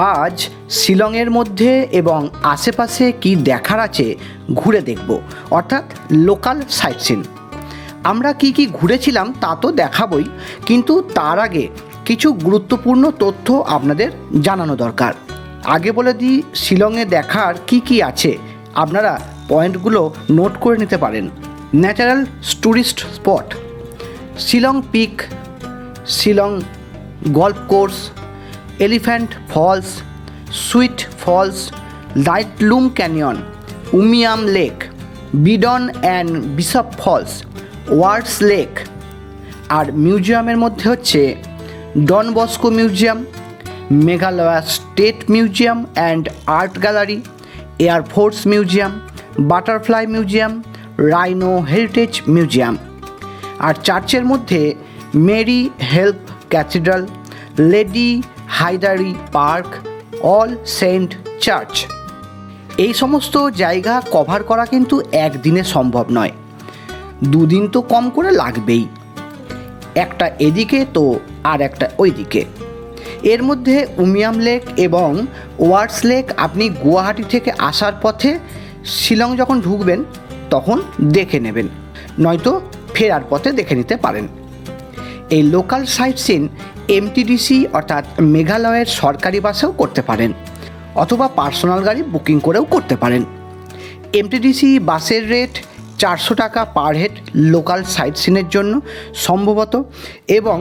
আজ শিলংয়ের মধ্যে এবং আশেপাশে কি দেখার আছে ঘুরে দেখব, অর্থাৎ লোকাল সাইট সিন। আমরা কি কি ঘুরেছিলাম তা তো দেখাবই, কিন্তু তার আগে কিছু গুরুত্বপূর্ণ তথ্য আপনাদের জানানো দরকার। আগে বলে দিই শিলংয়ে দেখার কি কি আছে, আপনারা পয়েন্টগুলো নোট করে নিতে পারেন। Natural tourist spot, Shillong Peak, Shillong Golf Course, Elephant Falls, Sweet Falls, Laitlum Canyon, Umiam Lake, Beadon and Bishop Falls, Wards Lake. আর মিউজিয়ামের মধ্যে হচ্ছে Don Bosco Museum, Meghalaya State Museum and Art Gallery, Air Force Museum, Butterfly Museum, Rhino Heritage Museum. আর চার্চের মধ্যে Mary Help Cathedral, Lady Hydari Park, All Saint Church. এই সমস্ত জায়গা কভার করা কিন্তু একদিনে সম্ভব নয়, দুদিন তো কম করে লাগবেই, একটা এদিকে তো আর একটা ওইদিকে। এর মধ্যে উমিয়াম লেক এবং ওয়ার্ডস লেক আপনি গুয়াহাটি থেকে আসার পথে শিলং যখন ঢুকবেন তখন দেখে নেবেন, নয়তো ফেরার পথে দেখে নিতে পারেন। এই লোকাল সাইট সিন এমটিডিসি অর্থাৎ মেঘালয়ের সরকারি বাসেও করতে পারেন, অথবা পার্সোনাল গাড়ি বুকিং করেও করতে পারেন। এমটিডিসি বাসের রেট 400 টাকা পার হেড লোকাল সাইট সিনের জন্য সম্ভবত, এবং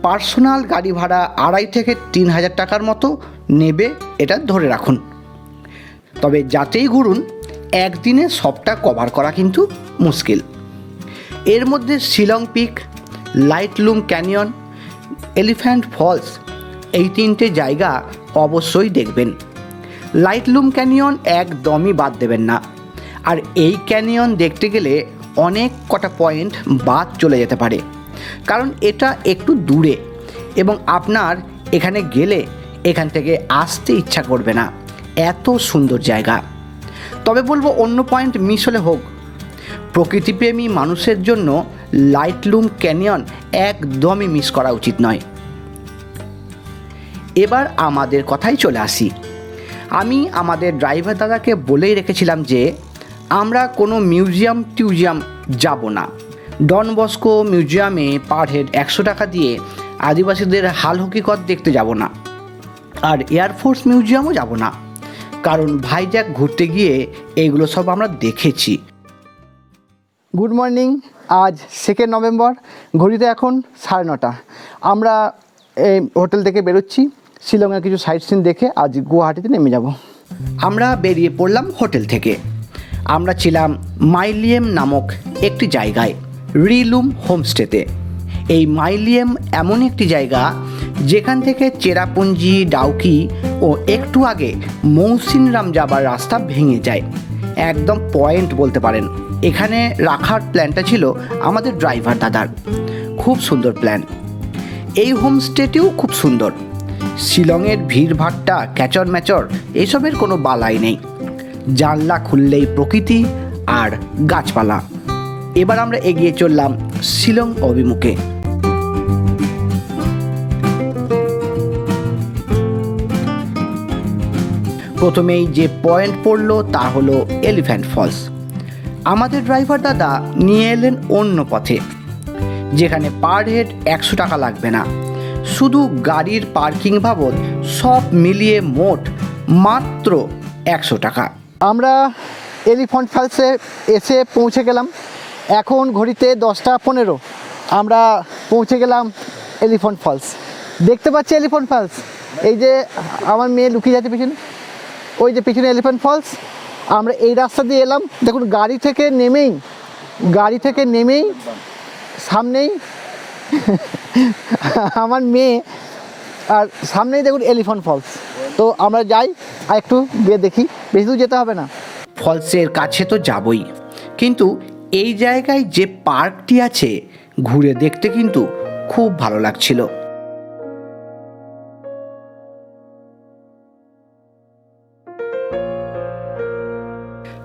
পার্সোনাল গাড়ি ভাড়া 2,500 থেকে 3,000 টাকার মতো নেবে, এটা ধরে রাখুন। তবে যাতেই ঘুরুন একদিনে সবটা কভার করা কিন্তু মুশকিল। এর মধ্যে Shillong pick, লাইটলুম canyon, elephant false, এই 3টে জায়গা অবশ্যই দেখবেন। লাইটলুম ক্যানিয়ন একদমই বাদ দেবেন না। আর এই ক্যানিয়ন দেখতে গেলে অনেক কটা পয়েন্ট বাদ চলে যেতে পারে, কারণ এটা একটু দূরে এবং আপনার এখানে গেলে এখান থেকে আসতে ইচ্ছা করবে না, এত সুন্দর জায়গা। তবে বলবো অন্য পয়েন্ট মিস হলে হোক, প্রকৃতিপ্রেমী মানুষের জন্য লাইটলুম ক্যানিয়ন একদমই মিস করা উচিত নয়। এবার আমাদের কথায় চলে আসি। আমি আমাদের ড্রাইভার দাদাকে বলেই রেখেছিলাম যে আমরা কোনো মিউজিয়াম যাব না। ডন বস্কো মিউজিয়ামে পার হেড 100 টাকা দিয়ে আদিবাসীদের হাল হকিকত দেখতে যাব না, আর এয়ারফোর্স মিউজিয়ামও যাব না, কারণ ভাইজ্যাক ঘুরতে গিয়ে এইগুলো সব আমরা দেখেছি। গুড মর্নিং, আজ 2 নভেম্বর, ঘড়িতে এখন 9:30। আমরা এই হোটেল থেকে বেরোচ্ছি, শিলংয়ের কিছু সাইট সিন দেখে আজ গুয়াহাটিতে নেমে যাব। আমরা বেরিয়ে পড়লাম হোটেল থেকে। আমরা ছিলাম মাইলিয়েম নামক একটি জায়গায়, রিলুম হোমস্টেতে। এই মাইলিয়েম এমন একটি জায়গা যেখান থেকে চেরাপুঞ্জি, ডাউকি ও একটু আগে মৌসিনরাম যাবার রাস্তা ভেঙে যায়। একদম পয়েন্ট বলতে পারেন। এখানে রাখার প্ল্যানটা ছিল আমাদের ড্রাইভার দাদার, খুব সুন্দর প্ল্যান। এই হোমস্টেটিও খুব সুন্দর। শিলংয়ের ভিড়ভাট্টা, ক্যাচর ম্যাচর এসবের কোনো বালাই নেই, জানলা খুললেই প্রকৃতি আর গাছপালা। এবার আমরা এগিয়ে চললাম শিলং অভিমুখে। প্রথমেই যে পয়েন্ট পড়লো তা হলো এলিফ্যান্ট ফলস। আমাদের ড্রাইভার দাদা নিয়ে এলেন অন্য পথে, যেখানে পার হেড 100 টাকা লাগবে না, শুধু গাড়ির পার্কিং বাবদ সব মিলিয়ে মোট মাত্র 100 টাকা। আমরা এলিফ্যান্ট ফলসে এসে পৌঁছে গেলাম। এখন ঘড়িতে 10:15। আমরা পৌঁছে গেলাম এলিফ্যান্ট ফলস। দেখতে পাচ্ছি এলিফ্যান্ট ফলস, এই যে আমার মেয়ে লুকিয়ে যাচ্ছে পিছনে, ওই যে পিছনে এলিফ্যান্ট ফলস। আমরা এই রাস্তা দিয়ে এলাম, দেখুন গাড়ি থেকে নেমেই সামনেই আমার মেয়ে, আর সামনেই দেখুন এলিফ্যান্ট ফলস। তো আমরা যাই আর একটু গিয়ে দেখি, বেশি দূর যেতে হবে না। ফলসের কাছে তো যাবই, কিন্তু এই জায়গায় যে পার্কটি আছে ঘুরে দেখতে কিন্তু খুব ভালো লাগছিল।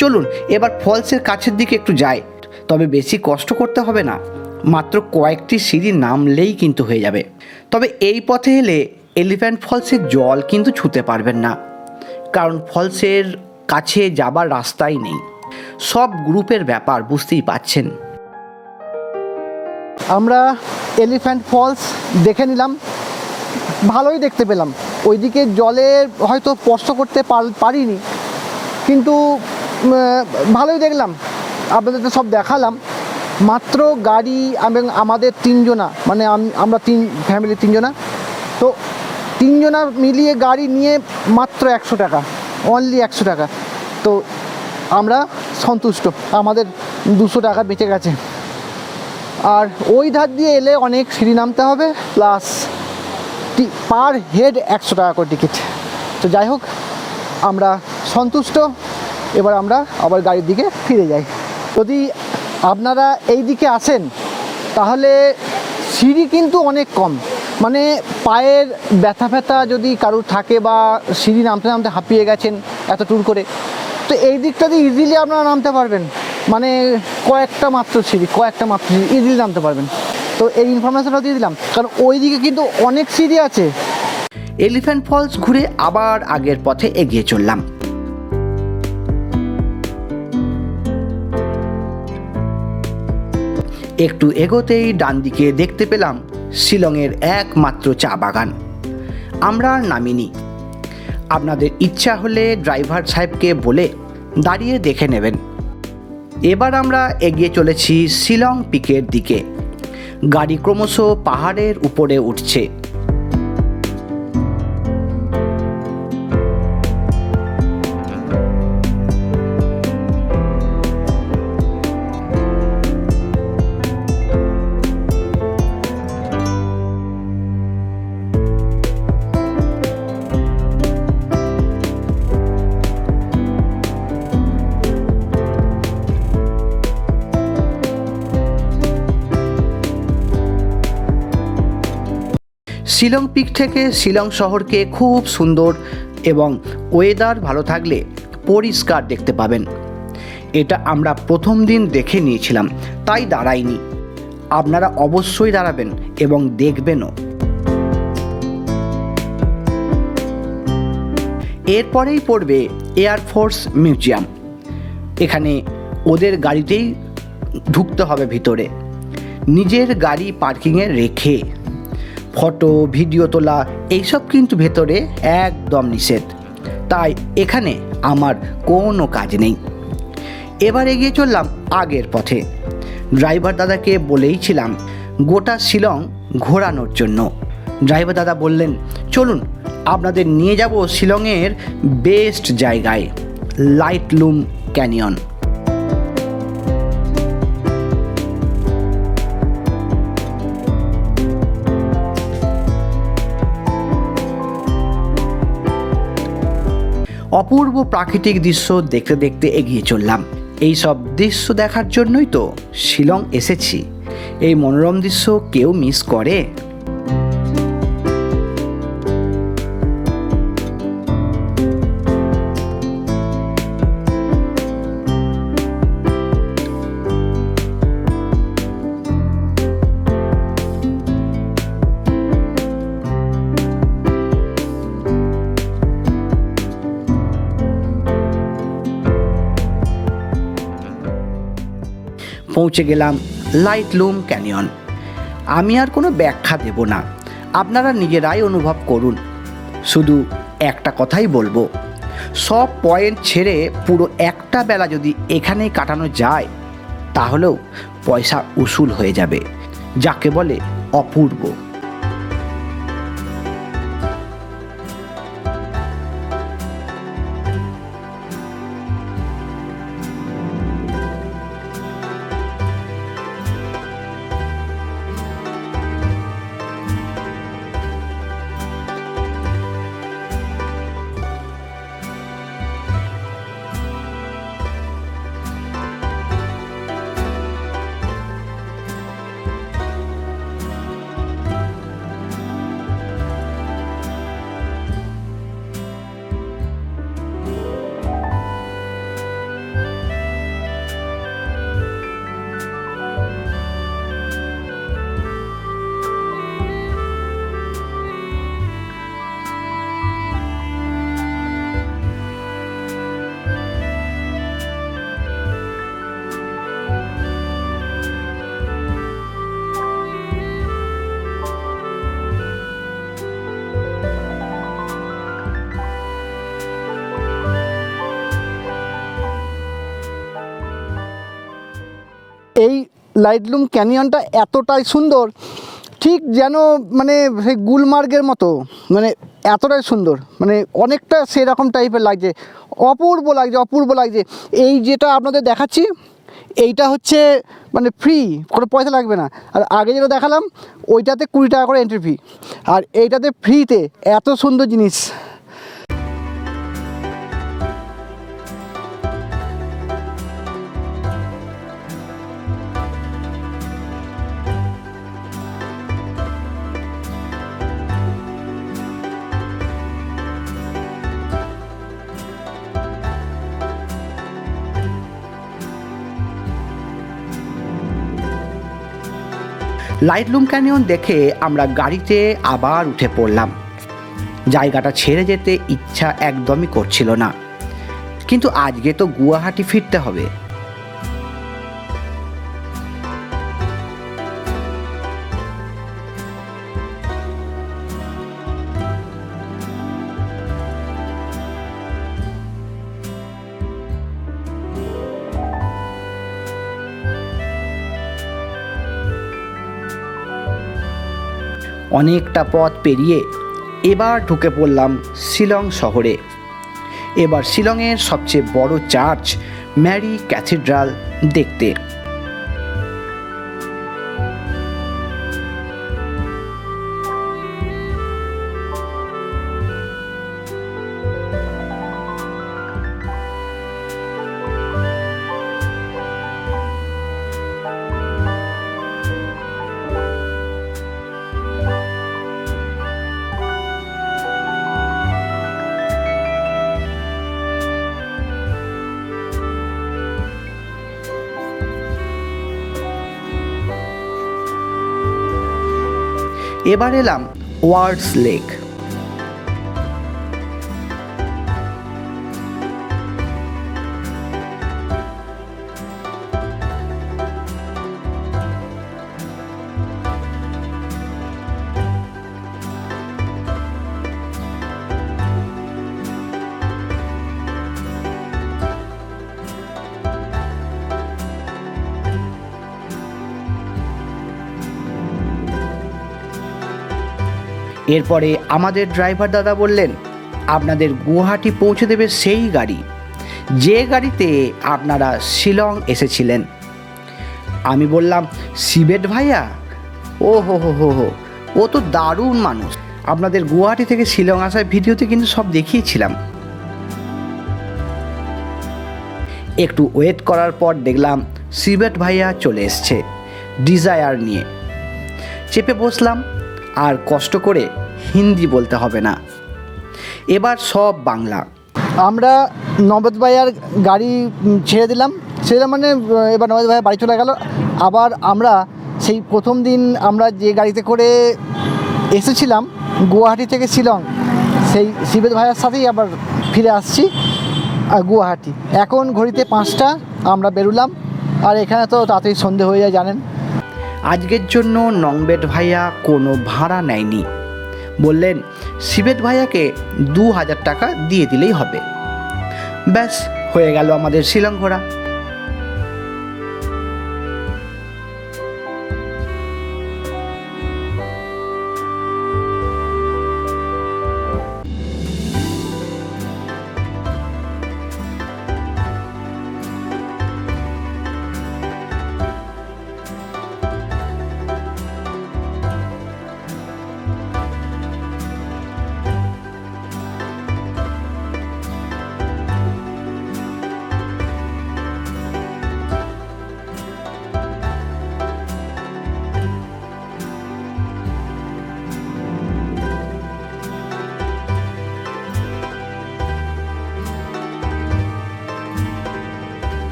চলুন এবার ফলসের কাছের দিকে একটু যাই, তবে বেশি কষ্ট করতে হবে না, মাত্র কয়েকটি সিঁড়ি নামলেই কিন্তু হয়ে যাবে। তবে এই পথে এলে এলিফ্যান্ট ফলসের জল কিন্তু ছুঁতে পারবেন না, কারণ ফলসের কাছে যাবার রাস্তাই নেই। সব গ্রুপের ব্যাপার বুঝতেই পাচ্ছেন। আমরা এলিফ্যান্ট ফলস দেখে নিলাম, ভালোই দেখতে পেলাম। ওইদিকে জলে হয়তো স্পর্শ করতে পারিনি, কিন্তু ভালোই দেখলাম। আপনাদের তো সব দেখালাম। মাত্র গাড়ি এবং আমাদের তিনজনা, মানে আমরা ফ্যামিলি তিনজনা, তো তিনজনা মিলিয়ে গাড়ি নিয়ে মাত্র 100 টাকা, অনলি 100 টাকা। তো আমরা সন্তুষ্ট, আমাদের 200 টাকা বেঁচে গেছে। আর ওই ধার দিয়ে এলে অনেক সিঁড়ি নামতে হবে, প্লাস পার হেড 100 টাকা করে টিকিট। তো যাই হোক, আমরা সন্তুষ্ট। এবার আমরা আবার গাড়ির দিকে ফিরে যাই। যদি আপনারা এই দিকে আসেন তাহলে সিঁড়ি কিন্তু অনেক কম, মানে পায়ের ব্যথা যদি কারুর থাকে বা সিঁড়ি নামতে নামতে হাঁপিয়ে গেছেন এত ট্যুর করে, তো এই দিকটা দিয়ে ইজিলি আপনারা নামতে পারবেন। মানে কয়েকটা মাত্র সিঁড়ি ইজিলি নামতে পারবেন। তো এই ইনফরমেশনটা দিয়ে দিলাম, কারণ ওই দিকে কিন্তু অনেক সিঁড়ি আছে। এলিফ্যান্ট ফলস ঘুরে আবার আগের পথে এগিয়ে চললাম। একটু এগোতেই ডান দিকে দেখতে পেলাম শিলংয়ের একমাত্র চা বাগান। আমরা আর নামিনি। আপনাদের ইচ্ছা হলে ড্রাইভার সাহেবকে বলে দাঁড়িয়ে দেখে নেবেন। এবার আমরা এগিয়ে চলেছি শিলং পিকের দিকে। গাড়ি ক্রমশ পাহাড়ের উপরে উঠছে। শিলং পিক থেকে শিলং শহরকে খুব সুন্দর এবং ওয়েদার ভালো থাকলে পরিষ্কার দেখতে পাবেন। এটা আমরা প্রথম দিন দেখে নিয়েছিলাম, তাই দাঁড়াইনি। আপনারা অবশ্যই দাঁড়াবেন এবং দেখবেনও। এরপরেই পড়বে এয়ারফোর্স মিউজিয়াম। এখানে ওদের গাড়িতেই ঢুকতে হবে ভিতরে। নিজের গাড়ি পার্কিংয়ে রেখে ফটো ভিডিও তোলা এইসব কিন্তু ভেতরে একদম নিষেধ, তাই এখানে আমার কোনো কাজ নেই। এবার এগিয়ে চললাম আগের পথে। ড্রাইভার দাদাকে বলেইছিলাম গোটা শিলং ঘোরানোর জন্য। ড্রাইভার দাদা বললেন, চলুন আপনাদের নিয়ে যাব শিলংয়ের বেস্ট জায়গায়, লাইটলুম ক্যানিয়ন। অপূর্ব প্রাকৃতিক দৃশ্য দেখতে দেখতে এগিয়ে চললাম। এই সব দৃশ্য দেখার জন্যই তো শিলং এসেছি। এই মনোরম দৃশ্য কেউ মিস করে? পৌঁছে গেলাম লাইটলুম ক্যানিয়ন। আমি আর কোনো ব্যাখ্যা দেব না, আপনারা নিজেরাই অনুভব করুন। শুধু একটা কথাই বলবো, সব পয়েন্ট ছেড়ে পুরো একটা বেলা যদি এখানেই কাটানো যায় তাহলেও পয়সা উসুল হয়ে যাবে, যাকে বলে অপূর্ব। এই লাইটলুম ক্যানিয়নটা এতটাই সুন্দর, ঠিক যেন মানে সেই গুলমার্গের মতো, মানে এতটাই সুন্দর, মানে অনেকটা সেরকম টাইপের লাগছে, অপূর্ব লাগছে, অপূর্ব লাগছে। এই যেটা আপনাদের দেখাচ্ছি এইটা হচ্ছে মানে ফ্রি, কোনো পয়সা লাগবে না। আর আগে যেটা দেখালাম ওইটাতে 20 টাকা করে এন্ট্রি ফি, আর এইটাতে ফ্রিতে এত সুন্দর জিনিস। লাইটলুম ক্যানিয়ন দেখে আমরা গাড়িতে আবার উঠে পড়লাম। জায়গাটা ছেড়ে যেতে ইচ্ছা একদমই করছিল না, কিন্তু আজকে তো গুয়াহাটি ফিরতে হবে। অনেকটা পথ পেরিয়ে এবার ঢুকে পড়লাম শিলং শহরে। এবার শিলংয়ের সবচেয়ে বড় চার্চ ম্যারি ক্যাথিড্রাল দেখতে। এবার এলাম ওয়ার্ডস লেক। এরপরে আমাদের ড্রাইভার দাদা বললেন আপনাদের গুয়াহাটি পৌঁছে দেবে সেই গাড়ি যে গাড়িতে আপনারা শিলং এসেছিলেন। আমি বললাম শিবেট ভাইয়া, ও হো হো হো হো, ও তো দারুণ মানুষ, আপনাদের গুয়াহাটি থেকে শিলং আসার ভিডিওতে কিন্তু সব দেখিয়েছিলাম। একটু ওয়েট করার পর দেখলাম শিবেট ভাইয়া চলে এসছে ডিজায়ার নিয়ে। চেপে বসলাম, আর কষ্ট করে হিন্দি বলতে হবে না, এবার সব বাংলা। আমরা নবেদ ভাইয়ার গাড়ি ছেড়ে দিলাম মানে এবার নবেদ ভাইয়া বাড়ি চলে গেল। আবার আমরা সেই প্রথম দিন আমরা যে গাড়িতে করে এসেছিলাম গুয়াহাটি থেকে শিলং, সেই শিবেদ ভাইয়ার সাথেই আবার ফিরে আসছি গুয়াহাটি। এখন ঘড়িতে 5টা, আমরা বেরোলাম, আর এখানে তো তাড়াতাড়ি সন্ধে হয়ে যায় জানেন। আজকের জন্য নংবেট ভাইয়া কোনো ভাড়া নেয়নি, বললেন শিবেট ভাইয়াকে 2000 টাকা দিয়ে দিলেই হবে। ব্যাস হয়ে গেল আমাদের শিলং ঘোরা।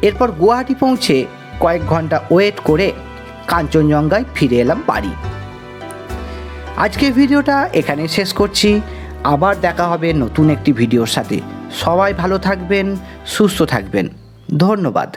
এরপর গুয়াহাটি পৌঁছে কয়েক ঘন্টা ওয়েট করে কাঞ্চনজঙ্ঘায় ফিরে এলাম বাড়ি। আজকের ভিডিওটা এখানে শেষ করছি, আবার দেখা হবে নতুন একটি ভিডিওর সাথে। সবাই ভালো থাকবেন, সুস্থ থাকবেন, ধন্যবাদ।